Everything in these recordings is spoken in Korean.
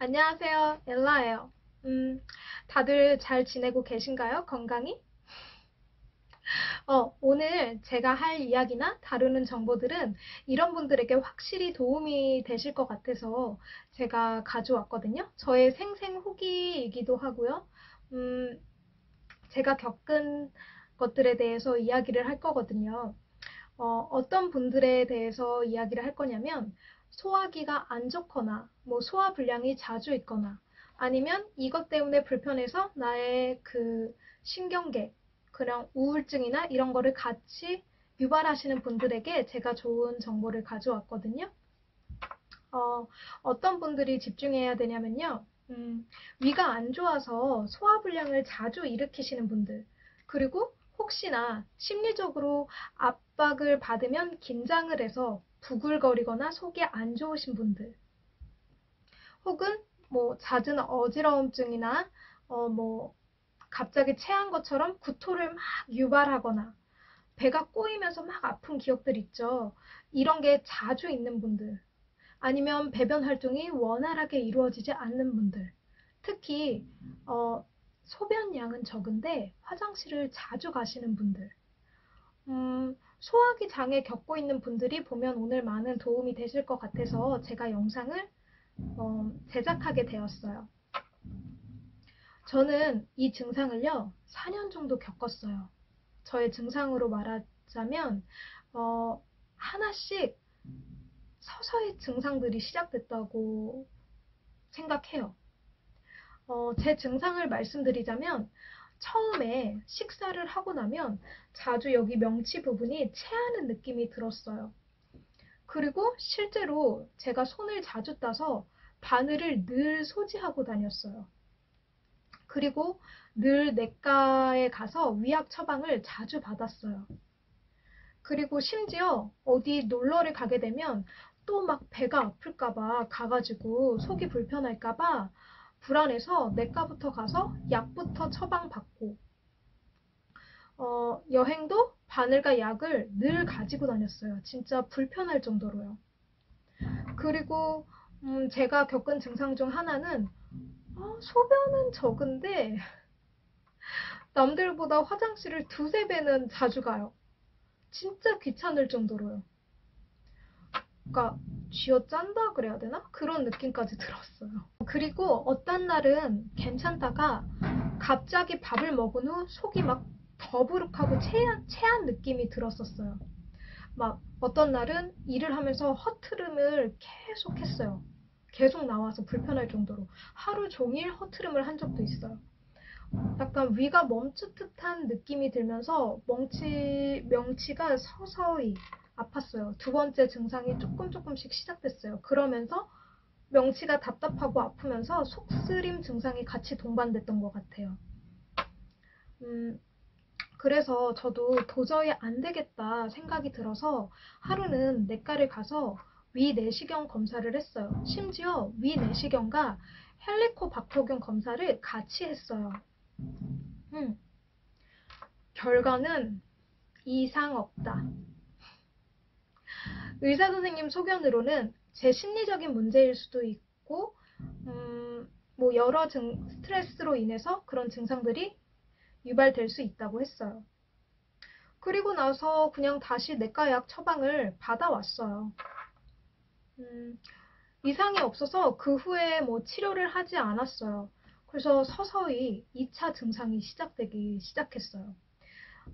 안녕하세요. 엘라예요. 다들 잘 지내고 계신가요? 건강히? 오늘 제가 할 이야기나 다루는 정보들은 이런 분들에게 확실히 도움이 되실 것 같아서 제가 가져왔거든요. 저의 생생 후기이기도 하고요. 음, 제가 겪은 것들에 대해서 이야기를 할 거거든요. 어떤 분들에 대해서 이야기를 할 거냐면 소화기가 안 좋거나 뭐 소화 불량이 자주 있거나 아니면 이것 때문에 불편해서 나의 그 신경계 그냥 우울증이나 이런 거를 같이 유발하시는 분들에게 제가 좋은 정보를 가져왔거든요. 어떤 분들이 집중해야 되냐면요. 위가 안 좋아서 소화불량을 자주 일으키시는 분들, 그리고 혹시나 심리적으로 압박을 받으면 긴장을 해서 부글거리거나 속이 안 좋으신 분들, 혹은 뭐 잦은 어지러움증이나 뭐 갑자기 체한 것처럼 구토를 막 유발하거나 배가 꼬이면서 막 아픈 기억들 있죠. 이런 게 자주 있는 분들, 아니면 배변 활동이 원활하게 이루어지지 않는 분들, 특히 소변량은 적은데 화장실을 자주 가시는 분들, 소화기 장애 겪고 있는 분들이 보면 오늘 많은 도움이 되실 것 같아서 제가 영상을 제작하게 되었어요. 저는 이 증상을요, 4년 정도 겪었어요. 저의 증상으로 말하자면 하나씩 서서히 증상들이 시작됐다고 생각해요. 제 증상을 말씀드리자면 처음에 식사를 하고 나면 자주 여기 명치 부분이 체하는 느낌이 들었어요. 그리고 실제로 제가 손을 자주 따서 바늘을 늘 소지하고 다녔어요. 그리고 늘 내과에 가서 위약 처방을 자주 받았어요. 그리고 심지어 어디 놀러를 가게 되면 또 막 배가 아플까봐 가가지고 속이 불편할까봐 불안해서 내과부터 가서 약부터 처방받고, 여행도 바늘과 약을 늘 가지고 다녔어요. 진짜 불편할 정도로요. 그리고 제가 겪은 증상 중 하나는 소변은 적은데 남들보다 화장실을 두세 배는 자주 가요. 진짜 귀찮을 정도로요. 그러니까 쥐어짠다 그래야 되나? 그런 느낌까지 들었어요. 그리고 어떤 날은 괜찮다가 갑자기 밥을 먹은 후 속이 막 더부룩하고 체한 느낌이 들었었어요. 막 어떤 날은 일을 하면서 허트름을 계속 했어요. 계속 나와서 불편할 정도로 하루 종일 허트름을 한 적도 있어요. 약간 위가 멈춘 듯한 느낌이 들면서 명치가 서서히 아팠어요. 두 번째 증상이 조금씩 시작됐어요. 그러면서 명치가 답답하고 아프면서 속쓰림 증상이 같이 동반됐던 것 같아요. 음, 그래서 저도 도저히 안 되겠다 생각이 들어서 하루는 내과를 가서 위 내시경 검사를 했어요. 심지어 위 내시경과 헬리코박터균 검사를 같이 했어요. 음, 결과는 이상 없다. 의사 선생님 소견으로는 제 심리적인 문제일 수도 있고, 뭐 여러 스트레스로 인해서 그런 증상들이 유발될 수 있다고 했어요. 그리고 나서 그냥 다시 내과약 처방을 받아왔어요. 이상이 없어서 그 후에 뭐 치료를 하지 않았어요. 그래서 서서히 2차 증상이 시작되기 시작했어요.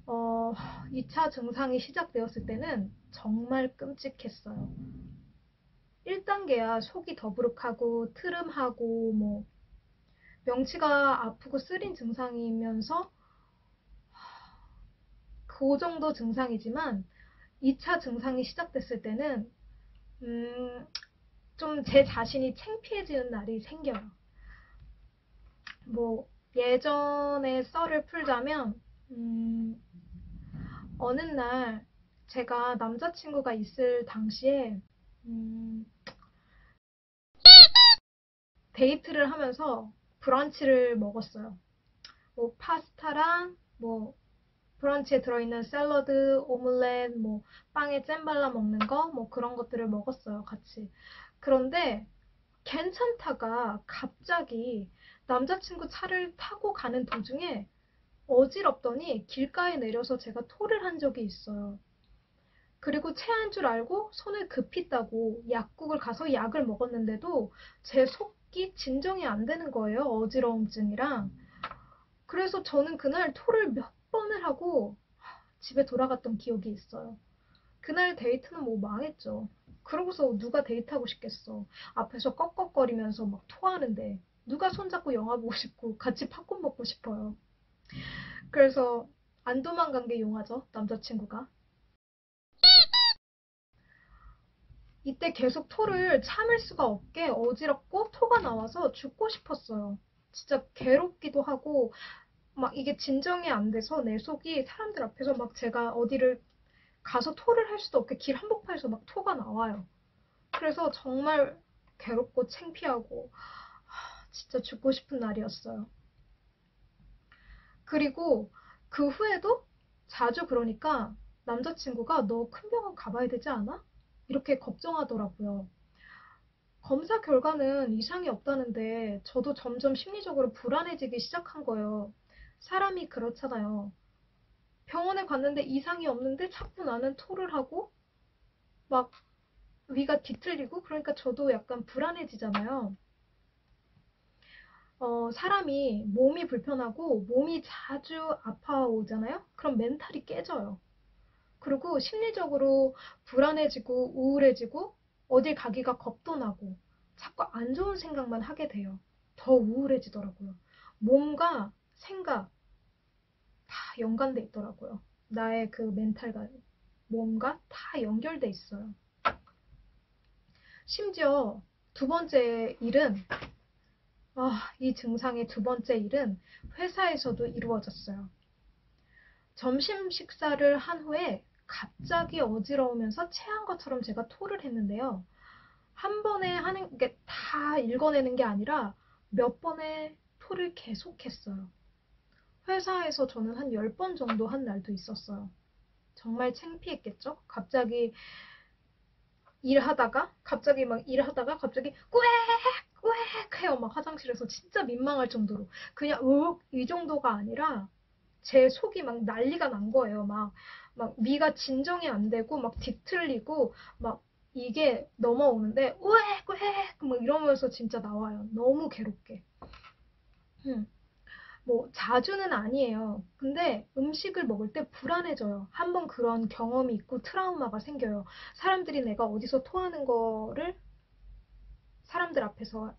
2차 증상이 시작되었을 때는 정말 끔찍했어요. 1단계야 속이 더부룩하고 트름하고 뭐 명치가 아프고 쓰린 증상이면서 그 정도 증상이지만 2차 증상이 시작됐을 때는 좀 제 자신이 창피해지는 날이 생겨요. 뭐 예전에 썰을 풀자면 어느 날 제가 남자친구가 있을 당시에 음, 데이트를 하면서 브런치를 먹었어요. 뭐 파스타랑 뭐 브런치에 들어있는 샐러드, 오믈렛, 뭐 빵에 잼 발라 먹는 거, 뭐 그런 것들을 먹었어요, 같이. 그런데 괜찮다가 갑자기 남자친구 차를 타고 가는 도중에 어지럽더니 길가에 내려서 제가 토를 한 적이 있어요. 그리고 체한 줄 알고 손을 급히 따고 약국을 가서 약을 먹었는데도 제 속이 진정이 안 되는 거예요. 어지러움증이랑. 그래서 저는 그날 토를 몇 번을 하고 집에 돌아갔던 기억이 있어요. 그날 데이트는 뭐 망했죠. 그러고서 누가 데이트하고 싶겠어. 앞에서 꺽꺽거리면서 막 토하는데 누가 손잡고 영화 보고 싶고 같이 팝콘 먹고 싶어요. 그래서 안 도망간 게 용하죠, 남자친구가. 이때 계속 토를 참을 수가 없게 어지럽고 토가 나와서 죽고 싶었어요. 진짜 괴롭기도 하고 막 이게 진정이 안 돼서 내 속이 사람들 앞에서 막 제가 어디를 가서 토를 할 수도 없게 길 한복판에서 막 토가 나와요. 그래서 정말 괴롭고 창피하고 진짜 죽고 싶은 날이었어요. 그리고 그 후에도 자주 그러니까 남자친구가 너 큰 병원 가봐야 되지 않아? 이렇게 걱정하더라고요. 검사 결과는 이상이 없다는데 저도 점점 심리적으로 불안해지기 시작한 거예요. 사람이 그렇잖아요. 병원에 갔는데 이상이 없는데 자꾸 나는 토를 하고 막 위가 뒤틀리고 그러니까 저도 약간 불안해지잖아요. 사람이 몸이 불편하고 몸이 자주 아파오잖아요. 그럼 멘탈이 깨져요. 그리고 심리적으로 불안해지고 우울해지고 어딜 가기가 겁도 나고 자꾸 안 좋은 생각만 하게 돼요. 더 우울해지더라고요. 몸과 생각 다 연관돼 있더라고요. 나의 그 멘탈과 몸과 다 연결돼 있어요. 심지어 두 번째 일은 이 증상의 두 번째 일은 회사에서도 이루어졌어요. 점심 식사를 한 후에 갑자기 어지러우면서 체한 것처럼 제가 토를 했는데요. 한 번에 하는 게 다 읽어내는 게 아니라 몇 번의 토를 계속했어요. 회사에서 저는 한 10번 정도 한 날도 있었어요. 정말 창피했겠죠? 갑자기 꾸액 꾸액 해요. 막 화장실에서 진짜 민망할 정도로 그냥 이 정도가 아니라 제 속이 막 난리가 난 거예요. 막 위가 진정이 안 되고 막 뒤틀리고 막 이게 넘어오는데 우액 우액 막 이러면서 진짜 나와요. 너무 괴롭게. 음. 뭐 자주는 아니에요. 근데 음식을 먹을 때 불안해져요. 한번 그런 경험이 있고 트라우마가 생겨요. 사람들이 내가 어디서 토하는 거를 사람들 앞에서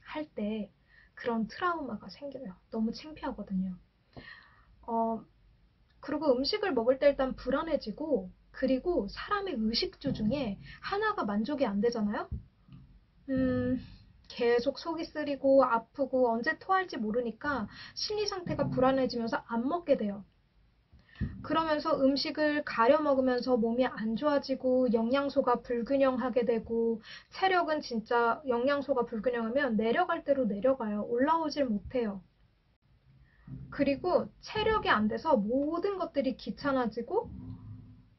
할 때 그런 트라우마가 생겨요. 너무 창피하거든요. 어, 그리고 음식을 먹을 때 일단 불안해지고 그리고 사람의 의식주 중에 하나가 만족이 안 되잖아요. 음, 계속 속이 쓰리고 아프고 언제 토할지 모르니까 심리 상태가 불안해지면서 안 먹게 돼요. 그러면서 음식을 가려 먹으면서 몸이 안 좋아지고 영양소가 불균형하게 되고 체력은 진짜 영양소가 불균형하면 내려갈 대로 내려가요. 올라오질 못해요. 그리고 체력이 안 돼서 모든 것들이 귀찮아지고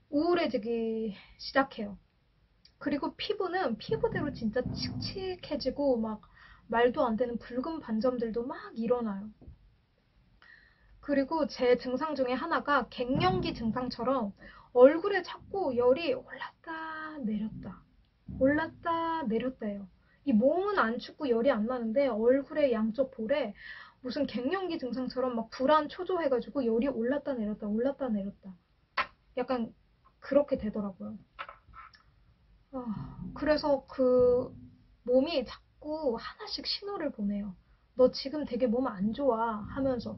우울해지기 시작해요. 그리고 피부는 피부대로 진짜 칙칙해지고 막 말도 안 되는 붉은 반점들도 막 일어나요. 그리고 제 증상 중에 하나가 갱년기 증상처럼 얼굴에 자꾸 열이 올랐다 내렸다 올랐다 내렸다예요. 이 몸은 안 춥고 열이 안 나는데 얼굴에 양쪽 볼에 무슨 갱년기 증상처럼 막 불안 초조해가지고 열이 올랐다 내렸다 올랐다 내렸다 약간 그렇게 되더라고요. 그래서 그 몸이 자꾸 하나씩 신호를 보내요. 너 지금 되게 몸 안 좋아 하면서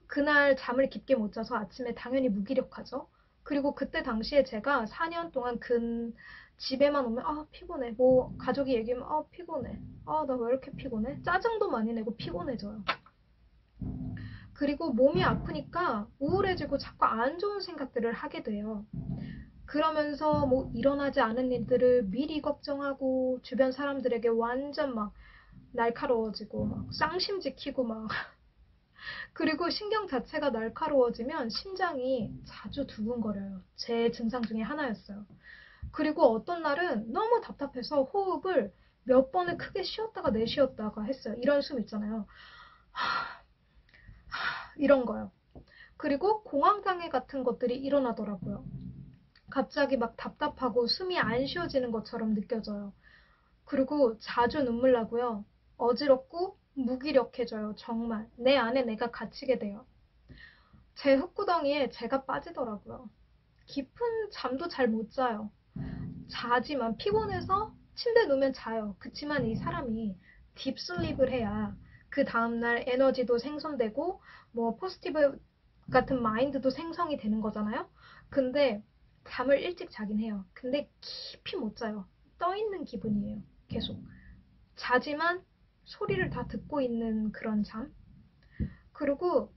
그날 잠을 깊게 못 자서 아침에 당연히 무기력하죠. 그리고 그때 당시에 제가 4년 동안 집에만 오면 피곤해. 뭐 가족이 얘기하면 피곤해. 나 왜 이렇게 피곤해? 짜증도 많이 내고 피곤해져요. 그리고 몸이 아프니까 우울해지고 자꾸 안 좋은 생각들을 하게 돼요. 그러면서 뭐 일어나지 않은 일들을 미리 걱정하고 주변 사람들에게 완전 막 날카로워지고 막 쌍심 지키고 막 그리고 신경 자체가 날카로워지면 심장이 자주 두근거려요. 제 증상 중에 하나였어요. 그리고 어떤 날은 너무 답답해서 호흡을 몇 번을 크게 쉬었다가 내쉬었다가 했어요. 이런 숨 있잖아요. 이런 거요. 그리고 공황장애 같은 것들이 일어나더라고요. 갑자기 막 답답하고 숨이 안 쉬어지는 것처럼 느껴져요. 그리고 자주 눈물 나고요. 어지럽고 무기력해져요. 정말. 내 안에 내가 갇히게 돼요. 제 흙구덩이에 제가 빠지더라고요. 깊은 잠도 잘 못 자요. 자지만 피곤해서 침대에 누우면 자요. 그치만 이 사람이 딥슬립을 해야 그 다음날 에너지도 생성되고 뭐 포지티브 같은 마인드도 생성이 되는 거잖아요. 근데 잠을 일찍 자긴 해요. 근데 깊이 못 자요. 떠 있는 기분이에요. 계속. 자지만 소리를 다 듣고 있는 그런 잠. 그리고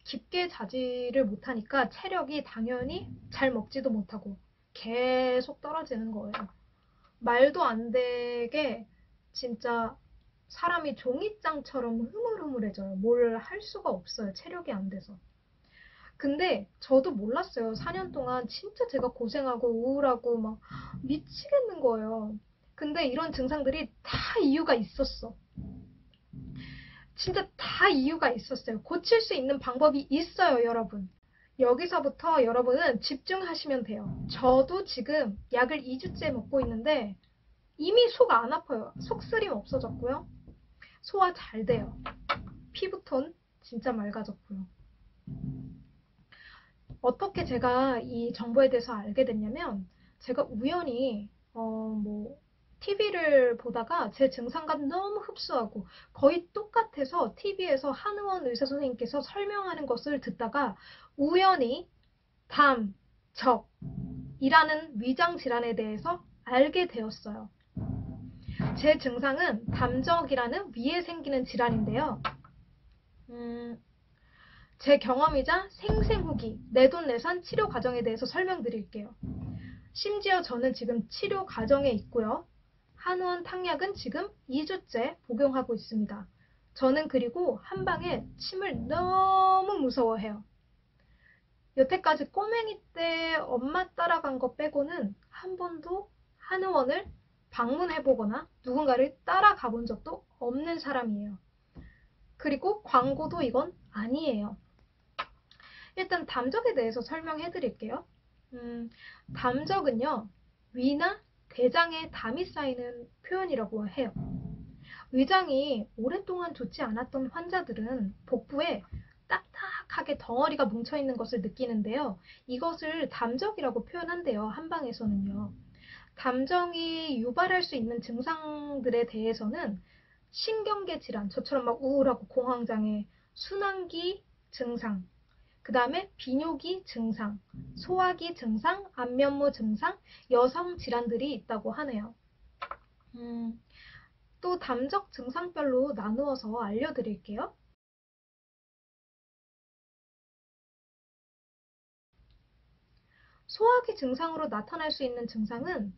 깊게 자지를 못하니까 체력이 당연히 잘 먹지도 못하고 계속 떨어지는 거예요. 말도 안 되게 진짜 사람이 종이장처럼 흐물흐물해져요. 뭘 할 수가 없어요. 체력이 안 돼서. 근데 저도 몰랐어요. 4년 동안 진짜 제가 고생하고 우울하고 막 미치겠는 거예요. 근데 이런 증상들이 다 이유가 있었어. 진짜 다 이유가 있었어요. 고칠 수 있는 방법이 있어요, 여러분. 여기서부터 여러분은 집중하시면 돼요. 저도 지금 약을 2주째 먹고 있는데 이미 속 안 아파요. 속쓰림 없어졌고요. 소화 잘 돼요. 피부톤 진짜 맑아졌고요. 어떻게 제가 이 정보에 대해서 알게 됐냐면 제가 우연히 TV를 보다가 제 증상과 너무 흡수하고 거의 똑같아서 TV에서 한의원 의사 선생님께서 설명하는 것을 듣다가 우연히 담, 적이라는 위장 질환에 대해서 알게 되었어요. 제 증상은 담적이라는 위에 생기는 질환인데요. 제 경험이자 생생후기, 내돈내산 치료 과정에 대해서 설명드릴게요. 심지어 저는 지금 치료 과정에 있고요. 한의원 탕약은 지금 2주째 복용하고 있습니다. 저는 그리고 한방에 침을 너무 무서워해요. 여태까지 꼬맹이 때 엄마 따라간 거 빼고는 한 번도 한의원을 방문해보거나 누군가를 따라가 본 적도 없는 사람이에요. 그리고 광고도 이건 아니에요. 일단 담적에 대해서 설명해 드릴게요. 담적은요, 위나 대장에 담이 쌓이는 표현이라고 해요. 위장이 오랫동안 좋지 않았던 환자들은 복부에 딱딱하게 덩어리가 뭉쳐있는 것을 느끼는데요. 이것을 담적이라고 표현한대요. 한방에서는요. 담정이 유발할 수 있는 증상들에 대해서는 신경계 질환, 저처럼 막 우울하고 공황장애, 순환기 증상, 그 다음에 비뇨기 증상, 소화기 증상, 안면모 증상, 여성 질환들이 있다고 하네요. 또 담적 증상별로 나누어서 알려드릴게요. 소화기 증상으로 나타날 수 있는 증상은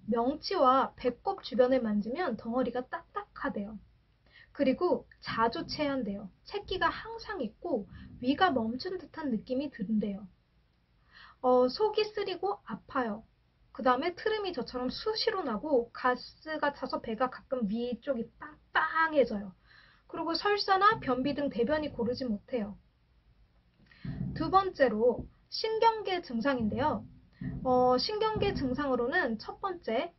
명치와 배꼽 주변을 만지면 덩어리가 딱딱하대요. 그리고 자주 체한대요. 체기가 항상 있고 위가 멈춘 듯한 느낌이 든대요. 속이 쓰리고 아파요. 그 다음에 트름이 저처럼 수시로 나고 가스가 차서 배가 가끔 위쪽이 빵빵해져요. 그리고 설사나 변비 등 대변이 고르지 못해요. 두 번째로 신경계 증상인데요. 신경계 증상으로는 첫 번째,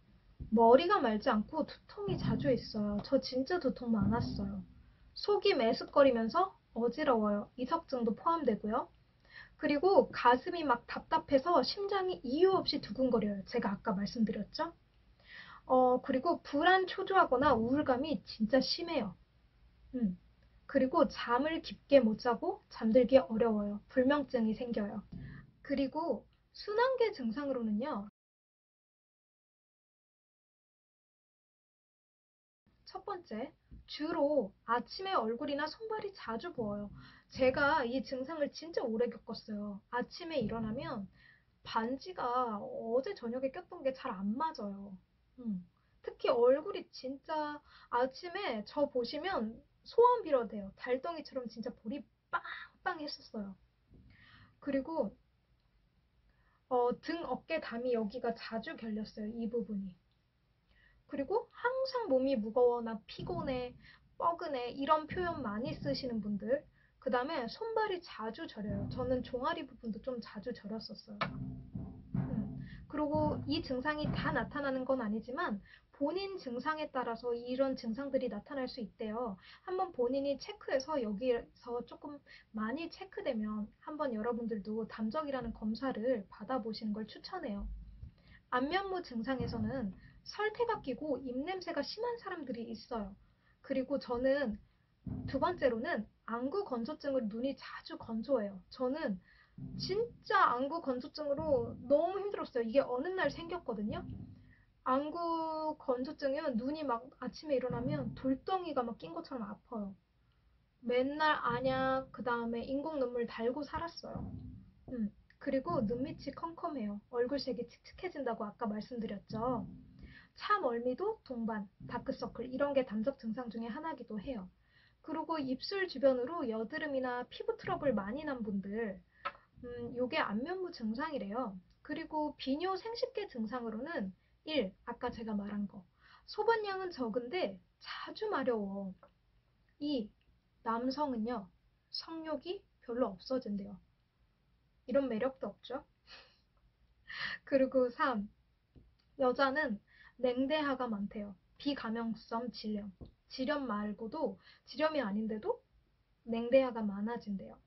머리가 맑지 않고 두통이 자주 있어요. 저 진짜 두통 많았어요. 속이 메스꺼리면서 어지러워요. 이석증도 포함되고요. 그리고 가슴이 막 답답해서 심장이 이유 없이 두근거려요. 제가 아까 말씀드렸죠? 그리고 불안 초조하거나 우울감이 진짜 심해요. 그리고 잠을 깊게 못 자고 잠들기 어려워요. 불면증이 생겨요. 그리고 순환계 증상으로는요. 첫 번째, 주로 아침에 얼굴이나 손발이 자주 부어요. 제가 이 증상을 진짜 오래 겪었어요. 아침에 일어나면 반지가 어제 저녁에 꼈던 게 잘 안 맞아요. 특히 얼굴이 진짜 아침에 저 보시면 소원 빌어도 돼요. 달덩이처럼 진짜 볼이 빵빵했었어요. 그리고 등, 어깨, 다리 여기가 자주 결렸어요. 이 부분이. 그리고 항상 몸이 무거워, 나 피곤해, 뻐근해 이런 표현 많이 쓰시는 분들. 그 다음에 손발이 자주 저려요. 저는 종아리 부분도 좀 자주 저렸었어요. 그리고 이 증상이 다 나타나는 건 아니지만 본인 증상에 따라서 이런 증상들이 나타날 수 있대요. 한번 본인이 체크해서 여기에서 조금 많이 체크되면 한번 여러분들도 담적이라는 검사를 받아보시는 걸 추천해요. 안면부 증상에서는 설태가 끼고 입냄새가 심한 사람들이 있어요. 그리고 저는 두 번째로는 안구 건조증으로 눈이 자주 건조해요. 저는 진짜 안구 건조증으로 너무 힘들었어요. 이게 어느 날 생겼거든요. 안구 건조증이면 눈이 막 아침에 일어나면 돌덩이가 막 낀 것처럼 아파요. 맨날 안약, 그 다음에 인공 눈물 달고 살았어요. 그리고 눈밑이 컴컴해요. 얼굴색이 칙칙해진다고 아까 말씀드렸죠. 차멀미도 동반, 다크서클 이런 게 담적 증상 중에 하나이기도 해요. 그리고 입술 주변으로 여드름이나 피부 트러블 많이 난 분들, 요게 안면부 증상이래요. 그리고 비뇨 생식계 증상으로는 1. 아까 제가 말한 거. 소변량은 적은데 자주 마려워. 2. 남성은요. 성욕이 별로 없어진대요. 이런 매력도 없죠. 그리고 3. 여자는 냉대하가 많대요. 비감염성 질염. 질염 말고도 질염이 아닌데도 냉대하가 많아진대요.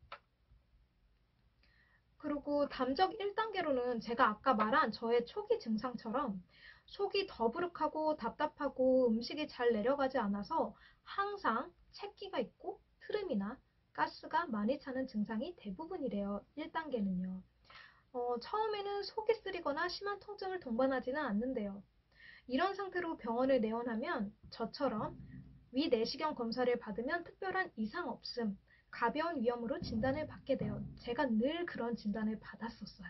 그리고 담적 1단계로는 제가 아까 말한 저의 초기 증상처럼 속이 더부룩하고 답답하고 음식이 잘 내려가지 않아서 항상 채기가 있고 트름이나 가스가 많이 차는 증상이 대부분이래요. 1단계는요. 처음에는 속이 쓰리거나 심한 통증을 동반하지는 않는데요. 이런 상태로 병원을 내원하면 저처럼 위 내시경 검사를 받으면 특별한 이상 없음, 가벼운 위염으로 진단을 받게 돼요. 제가 늘 그런 진단을 받았었어요.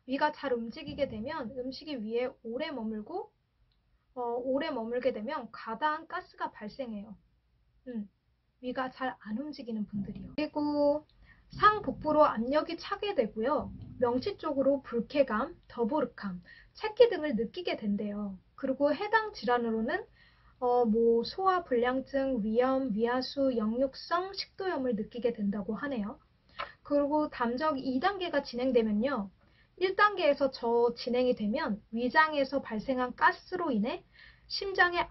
위가 잘 움직이게 되면 음식이 위에 오래 머물게 되면 과다한 가스가 발생해요. 위가 잘 안 움직이는 분들이요. 그리고 상복부로 압력이 차게 되고요. 명치 쪽으로 불쾌감, 더부룩함, 체기 등을 느끼게 된대요. 그리고 해당 질환으로는 소화불량증, 위염, 위하수, 역류성 식도염을 느끼게 된다고 하네요. 그리고 담적 2단계가 진행되면요. 1단계에서 진행이 되면 위장에서 발생한 가스로 인해 심장에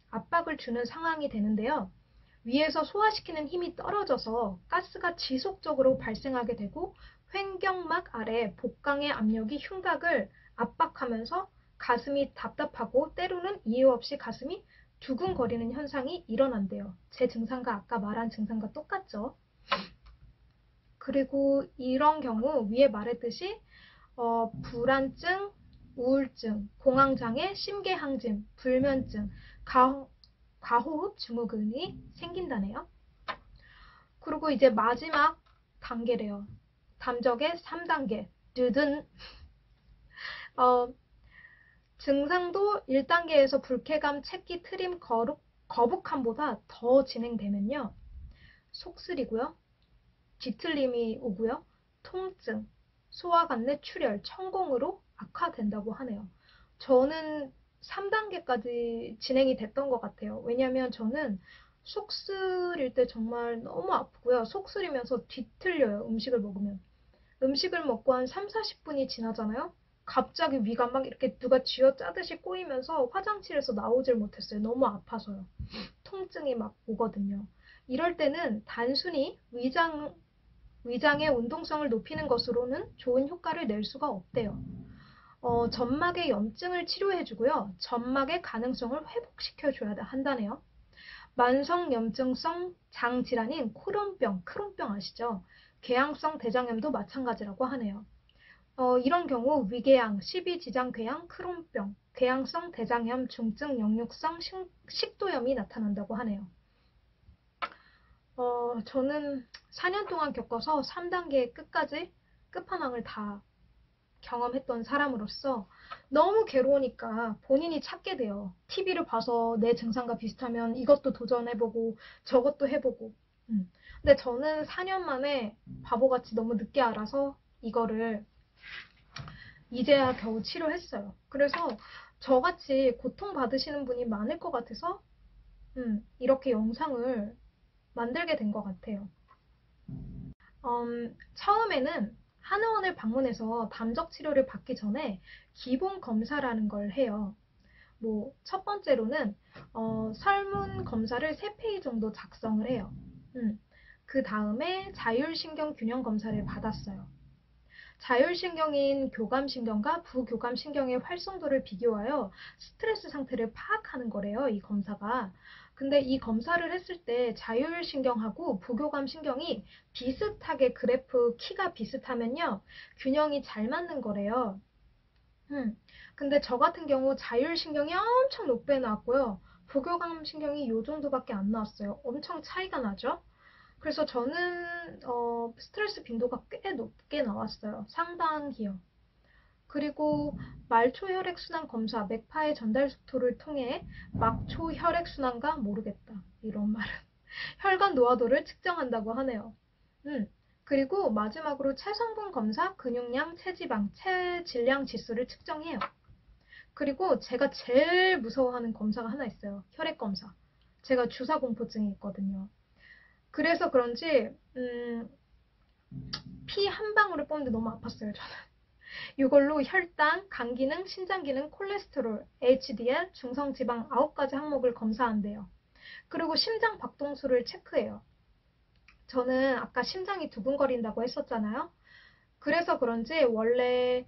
압박을 주는 상황이 되는데요. 위에서 소화시키는 힘이 떨어져서 가스가 지속적으로 발생하게 되고 횡격막 아래 복강의 압력이 흉곽을 압박하면서 가슴이 답답하고 때로는 이유 없이 가슴이 두근거리는 현상이 일어난대요. 제 증상과 아까 말한 증상과 똑같죠. 그리고 이런 경우 위에 말했듯이 불안증, 우울증, 공황장애, 심계항진, 불면증, 과호흡 증후군이 생긴다네요. 그리고 이제 마지막 단계래요. 담적의 3단계, 느든 증상도 1단계에서 불쾌감, 체기, 트림, 거북함보다 더 진행되면요. 속쓰리고요. 뒤틀림이 오고요. 통증, 소화관내 출혈, 천공으로 악화된다고 하네요. 저는 3단계까지 진행이 됐던 것 같아요. 왜냐면 저는 속 쓰릴 때 정말 너무 아프고요. 속 쓰리면서 뒤틀려요. 음식을 먹으면. 음식을 먹고 한 3, 40분이 지나잖아요. 갑자기 위가 막 이렇게 누가 쥐어짜듯이 꼬이면서 화장실에서 나오질 못했어요. 너무 아파서요. 통증이 막 오거든요. 이럴 때는 단순히 위장의 운동성을 높이는 것으로는 좋은 효과를 낼 수가 없대요. 점막의 염증을 치료해주고요. 점막의 가능성을 회복시켜줘야 한다네요. 만성염증성 장질환인 크론병 아시죠? 궤양성 대장염도 마찬가지라고 하네요. 이런 경우 위궤양, 십이지장궤양, 크론병, 궤양성 대장염, 중증 역류성 식도염이 나타난다고 하네요. 저는 4년 동안 겪어서 3단계 끝까지 끝판왕을 다 경험했던 사람으로서 너무 괴로우니까 본인이 찾게 돼요. TV를 봐서 내 증상과 비슷하면 이것도 도전해보고 저것도 해보고. 근데 저는 4년 만에 바보같이 너무 늦게 알아서 이거를 이제야 겨우 치료했어요. 그래서 저같이 고통받으시는 분이 많을 것 같아서 이렇게 영상을 만들게 된 것 같아요. 처음에는 한의원을 방문해서 담적 치료를 받기 전에 기본 검사라는 걸 해요. 뭐 첫 번째로는 설문 검사를 3페이지 정도 작성을 해요. 그 다음에 자율신경 균형 검사를 받았어요. 자율신경인 교감신경과 부교감신경의 활성도를 비교하여 스트레스 상태를 파악하는 거래요, 이 검사가. 근데 이 검사를 했을 때 자율신경하고 부교감신경이 비슷하게 그래프 키가 비슷하면요, 균형이 잘 맞는 거래요. 근데 저 같은 경우 자율신경이 엄청 높게 나왔고요. 부교감신경이 요 정도밖에 안 나왔어요. 엄청 차이가 나죠? 그래서 저는 스트레스 빈도가 꽤 높게 나왔어요. 상당히요. 그리고 말초 혈액순환 검사, 맥파의 전달 속도를 통해 막초 혈액순환가 모르겠다. 이런 말은. 혈관 노화도를 측정한다고 하네요. 그리고 마지막으로 체성분 검사, 근육량, 체지방, 체질량 지수를 측정해요. 그리고 제가 제일 무서워하는 검사가 하나 있어요. 혈액 검사. 제가 주사 공포증이 있거든요. 그래서 그런지 피 한 방울을 뽑는데 너무 아팠어요, 저는. 이걸로 혈당, 간 기능, 신장 기능, 콜레스테롤, HDL, 중성지방 9가지 항목을 검사한대요. 그리고 심장 박동수를 체크해요. 저는 아까 심장이 두근거린다고 했었잖아요. 그래서 그런지 원래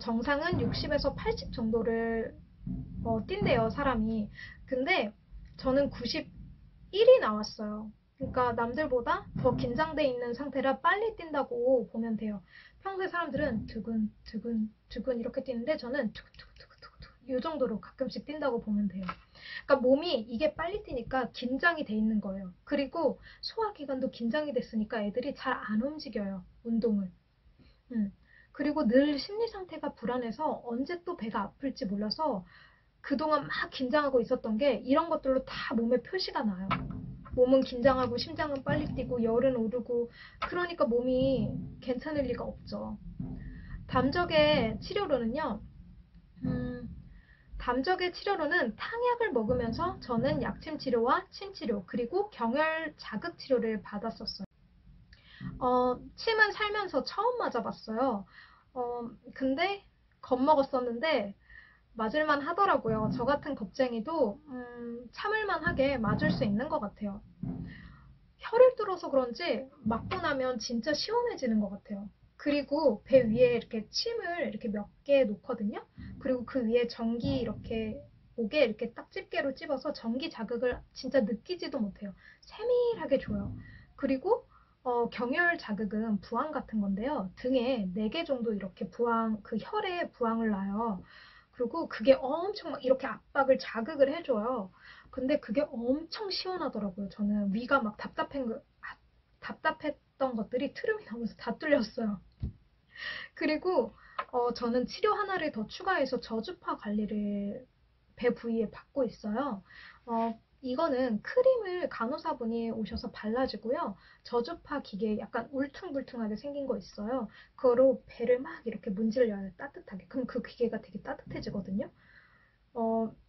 정상은 60에서 80 정도를 뛴대요, 사람이. 근데 저는 91이 나왔어요. 그러니까 남들보다 더 긴장돼 있는 상태라 빨리 뛴다고 보면 돼요. 평소에 사람들은 두근 두근 두근 이렇게 뛰는데 저는 두근두근두근두근 이 정도로 가끔씩 뛴다고 보면 돼요. 그러니까 몸이 이게 빨리 뛰니까 긴장이 돼 있는 거예요. 그리고 소화기관도 긴장이 됐으니까 애들이 잘 안 움직여요, 운동을. 그리고 늘 심리 상태가 불안해서 언제 또 배가 아플지 몰라서 그동안 막 긴장하고 있었던 게 이런 것들로 다 몸에 표시가 나요. 몸은 긴장하고 심장은 빨리 뛰고 열은 오르고 그러니까 몸이 괜찮을 리가 없죠. 담적의 치료로는요. 담적의 치료로는 탕약을 먹으면서 저는 약침 치료와 침 치료 그리고 경혈 자극 치료를 받았었어요. 침은 살면서 처음 맞아봤어요. 근데 겁먹었었는데 맞을만 하더라고요. 저 같은 겁쟁이도 참을만 하게 맞을 수 있는 것 같아요. 혀를 뚫어서 그런지 맞고 나면 진짜 시원해지는 것 같아요. 그리고 배 위에 이렇게 침을 이렇게 몇 개 놓거든요. 그리고 그 위에 전기 이렇게 오게 이렇게 딱 집게로 찝어서 전기 자극을 진짜 느끼지도 못해요. 세밀하게 줘요. 그리고 경혈 자극은 부항 같은 건데요. 등에 4개 정도 이렇게 부항, 그 혈에 부항을 놔요. 그리고 그게 엄청 막 이렇게 압박을 자극을 해줘요. 근데 그게 엄청 시원하더라고요. 저는 위가 막 답답했던 것들이 트름이 나면서 다 뚫렸어요. 그리고 저는 치료 하나를 더 추가해서 저주파 관리를 배 부위에 받고 있어요. 이거는 크림을 간호사분이 오셔서 발라주고요. 저주파 기계 약간 울퉁불퉁하게 생긴 거 있어요. 그거로 배를 막 이렇게 문질러요. 따뜻하게. 그럼 그 기계가 되게 따뜻해지거든요.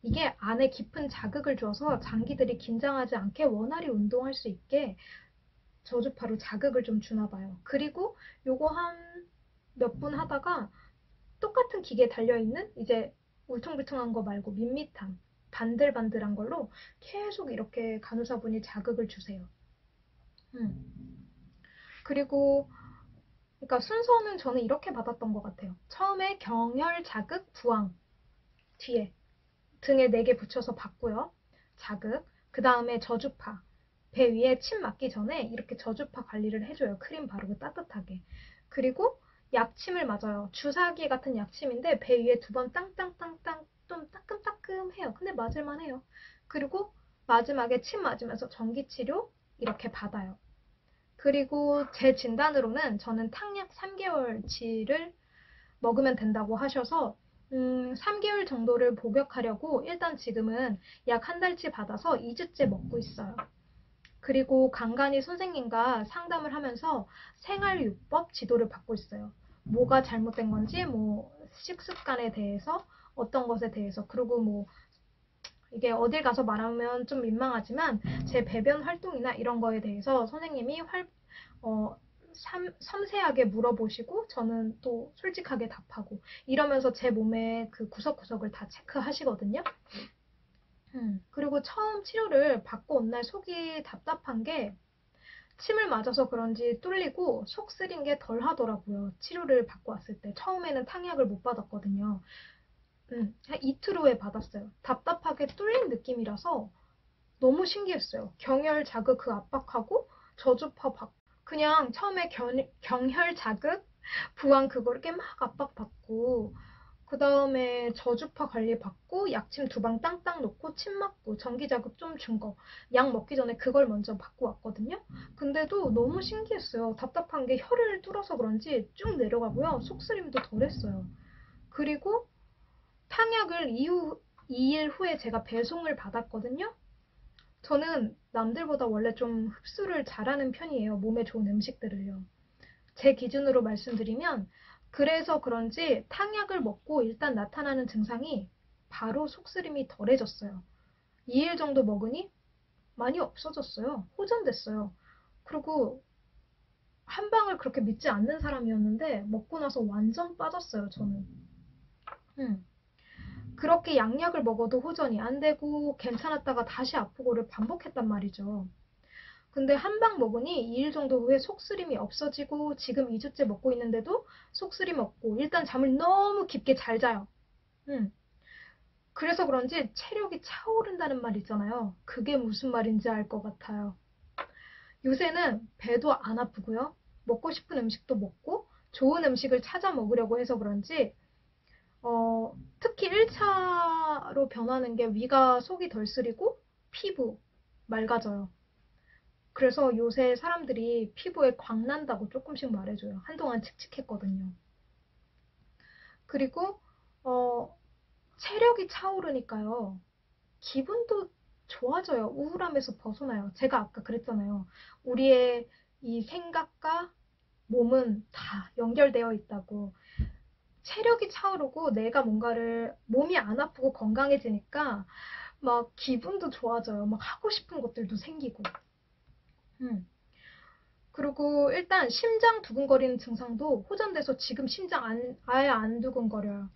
이게 안에 깊은 자극을 줘서 장기들이 긴장하지 않게 원활히 운동할 수 있게 저주파로 자극을 좀 주나 봐요. 그리고 요거 한 몇 분 하다가 똑같은 기계에 달려있는 이제 울퉁불퉁한 거 말고 밋밋한 반들반들한 걸로 계속 이렇게 간호사분이 자극을 주세요. 그리고 그러니까 순서는 저는 이렇게 받았던 것 같아요. 처음에 경혈 자극 부항 뒤에 등에 4개 붙여서 받고요. 자극. 그 다음에 저주파. 배 위에 침 맞기 전에 이렇게 저주파 관리를 해줘요. 크림 바르고 따뜻하게. 그리고 약침을 맞아요. 주사기 같은 약침인데 배 위에 2번 땅땅땅땅 좀 따끔따끔해요. 근데 맞을만 해요. 그리고 마지막에 침 맞으면서 전기치료 이렇게 받아요. 그리고 제 진단으로는 저는 탕약 3개월치를 먹으면 된다고 하셔서 3개월 정도를 복역하려고 일단 지금은 약 한 달치 받아서 2주째 먹고 있어요. 그리고 간간히 선생님과 상담을 하면서 생활요법 지도를 받고 있어요. 뭐가 잘못된 건지, 뭐 식습관에 대해서, 어떤 것에 대해서, 그리고 뭐 이게 어딜 가서 말하면 좀 민망하지만 제 배변 활동이나 이런 거에 대해서 선생님이 어, 섬세하게 물어보시고 저는 또 솔직하게 답하고 이러면서 제 몸의 그 구석구석을 다 체크하시거든요. 그리고 처음 치료를 받고 온 날 속이 답답한 게 침을 맞아서 그런지 뚫리고 속 쓰린 게 덜 하더라고요. 치료를 받고 왔을 때. 처음에는 탕약을 못 받았거든요. 한 이틀 후에 받았어요. 답답하게 뚫린 느낌이라서 너무 신기했어요. 경혈 자극 그 압박하고 저주파 받고 그냥 처음에 경혈 자극 부항 그거 이렇게 막 압박받고 그 다음에 저주파 관리 받고 약침 2방 땅땅 놓고 침 맞고 전기 자극 좀 준 거 약 먹기 전에 그걸 먼저 받고 왔거든요. 근데도 너무 신기했어요. 답답한 게 혀를 뚫어서 그런지 쭉 내려가고요. 속쓰림도 덜했어요. 그리고 탕약을 이후 2일 후에 제가 배송을 받았거든요. 저는 남들보다 원래 좀 흡수를 잘하는 편이에요. 몸에 좋은 음식들을요. 제 기준으로 말씀드리면 그래서 그런지 탕약을 먹고 일단 나타나는 증상이 바로 속쓰림이 덜해졌어요. 2일 정도 먹으니 많이 없어졌어요. 호전됐어요. 그리고 한 방을 그렇게 믿지 않는 사람이었는데 먹고 나서 완전 빠졌어요, 저는. 음. 그렇게 약약을 먹어도 호전이 안 되고 괜찮았다가 다시 아프고를 반복했단 말이죠. 근데 한 방 먹으니 2일 정도 후에 속쓰림이 없어지고 지금 2주째 먹고 있는데도 속쓰림 없고 일단 잠을 너무 깊게 잘 자요. 그래서 그런지 체력이 차오른다는 말 있잖아요. 그게 무슨 말인지 알 것 같아요. 요새는 배도 안 아프고요. 먹고 싶은 음식도 먹고 좋은 음식을 찾아 먹으려고 해서 그런지 특히 1차로 변하는 게 위가 속이 덜 쓰리고 피부 맑아져요. 그래서 요새 사람들이 피부에 광난다고 조금씩 말해줘요. 한동안 칙칙했거든요. 그리고 체력이 차오르니까요. 기분도 좋아져요. 우울함에서 벗어나요. 제가 아까 그랬잖아요. 우리의 이 생각과 몸은 다 연결되어 있다고. 체력이 차오르고 내가 뭔가를 몸이 안 아프고 건강해지니까 막 기분도 좋아져요. 막 하고 싶은 것들도 생기고. 그리고 일단 심장 두근거리는 증상도 호전돼서 지금 심장 아예 안 두근거려요.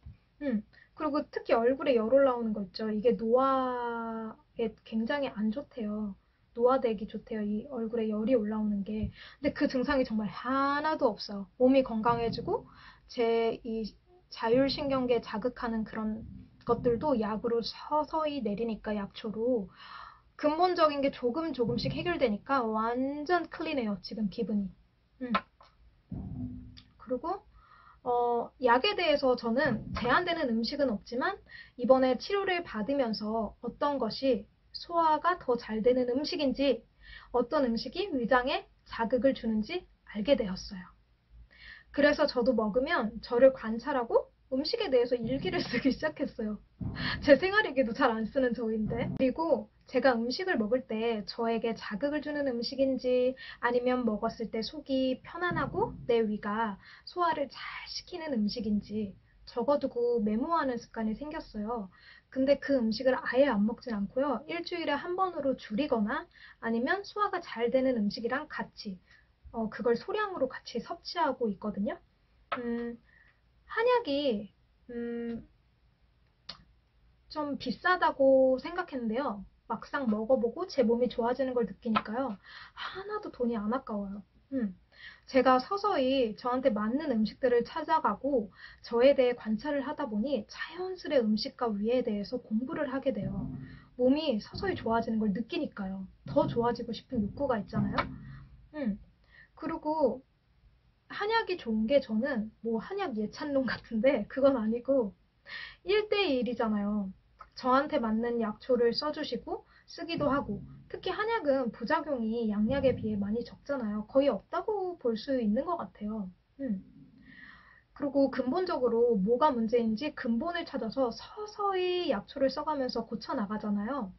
그리고 특히 얼굴에 열 올라오는 거 있죠. 이게 노화에 굉장히 안 좋대요. 노화되기 좋대요. 이 얼굴에 열이 올라오는 게. 근데 그 증상이 정말 하나도 없어요. 몸이 건강해지고 제 이 자율신경계 자극하는 그런 것들도 약으로 서서히 내리니까 약초로 근본적인 게 조금 조금씩 해결되니까 완전 클린해요. 지금 기분이. 음. 그리고 약에 대해서 저는 제한되는 음식은 없지만 이번에 치료를 받으면서 어떤 것이 소화가 더 잘 되는 음식인지 어떤 음식이 위장에 자극을 주는지 알게 되었어요. 그래서 저도 먹으면 저를 관찰하고 음식에 대해서 일기를 쓰기 시작했어요. 제 생활일기도 잘 안 쓰는 저인데. 그리고 제가 음식을 먹을 때 저에게 자극을 주는 음식인지 아니면 먹었을 때 속이 편안하고 내 위가 소화를 잘 시키는 음식인지 적어두고 메모하는 습관이 생겼어요. 근데 그 음식을 아예 안 먹진 않고요. 일주일에 한 번으로 줄이거나 아니면 소화가 잘 되는 음식이랑 같이 그걸 소량으로 같이 섭취하고 있거든요. 한약이 좀 비싸다고 생각했는데요. 막상 먹어보고 제 몸이 좋아지는 걸 느끼니까요. 하나도 돈이 안 아까워요. 제가 서서히 저한테 맞는 음식들을 찾아가고 저에 대해 관찰을 하다 보니 자연스레 음식과 위에 대해서 공부를 하게 돼요. 몸이 서서히 좋아지는 걸 느끼니까요. 더 좋아지고 싶은 욕구가 있잖아요. 그리고 한약이 좋은 게 저는 뭐 한약 예찬론 같은데 그건 아니고 1대1이잖아요. 저한테 맞는 약초를 써주시고 쓰기도 하고 특히 한약은 부작용이 양약에 비해 많이 적잖아요. 거의 없다고 볼 수 있는 것 같아요. 그리고 근본적으로 뭐가 문제인지 근본을 찾아서 서서히 약초를 써가면서 고쳐나가잖아요.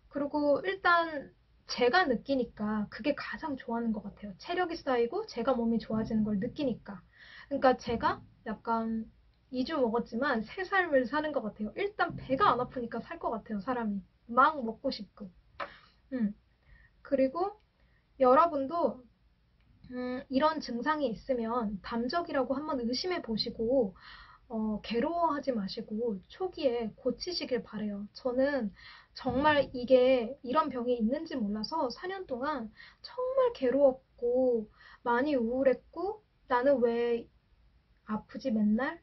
그리고 일단 제가 느끼니까 그게 가장 좋아하는 것 같아요. 체력이 쌓이고 제가 몸이 좋아지는 걸 느끼니까. 그러니까 제가 약간 2주 먹었지만 새 삶을 사는 것 같아요. 일단 배가 안 아프니까 살 것 같아요, 사람이. 막 먹고 싶고. 음. 그리고 여러분도 이런 증상이 있으면 담적이라고 한번 의심해 보시고 괴로워하지 마시고 초기에 고치시길 바래요. 저는 정말 이게 이런 병이 있는지 몰라서 4년 동안 정말 괴로웠고 많이 우울했고 나는 왜 아프지 맨날?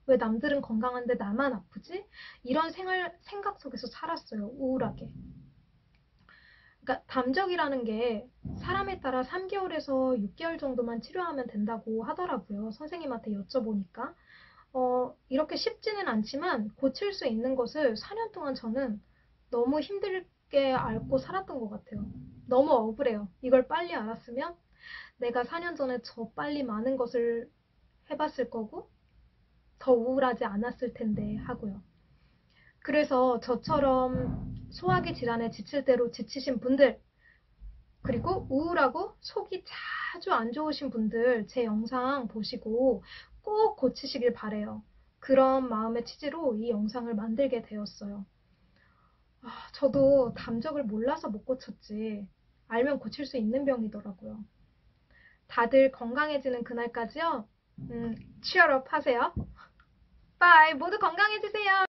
왜 남들은 건강한데 나만 아프지? 이런 생각 속에서 살았어요. 우울하게. 그러니까 담적이라는 게 사람에 따라 3개월에서 6개월 정도만 치료하면 된다고 하더라고요. 선생님한테 여쭤보니까. 이렇게 쉽지는 않지만 고칠 수 있는 것을 4년 동안 저는 너무 힘들게 앓고 살았던 것 같아요. 너무 억울해요. 이걸 빨리 알았으면 내가 4년 전에 저 빨리 많은 것을 해봤을 거고 더 우울하지 않았을 텐데 하고요. 그래서 저처럼 소화기 질환에 지칠 대로 지치신 분들, 그리고 우울하고 속이 자주 안 좋으신 분들 제 영상 보시고 꼭 고치시길 바래요. 그런 마음의 취지로 이 영상을 만들게 되었어요. 저도 담적을 몰라서 못 고쳤지. 알면 고칠 수 있는 병이더라고요. 다들 건강해지는 그날까지요. cheer up 하세요. 바이. 모두 건강해지세요.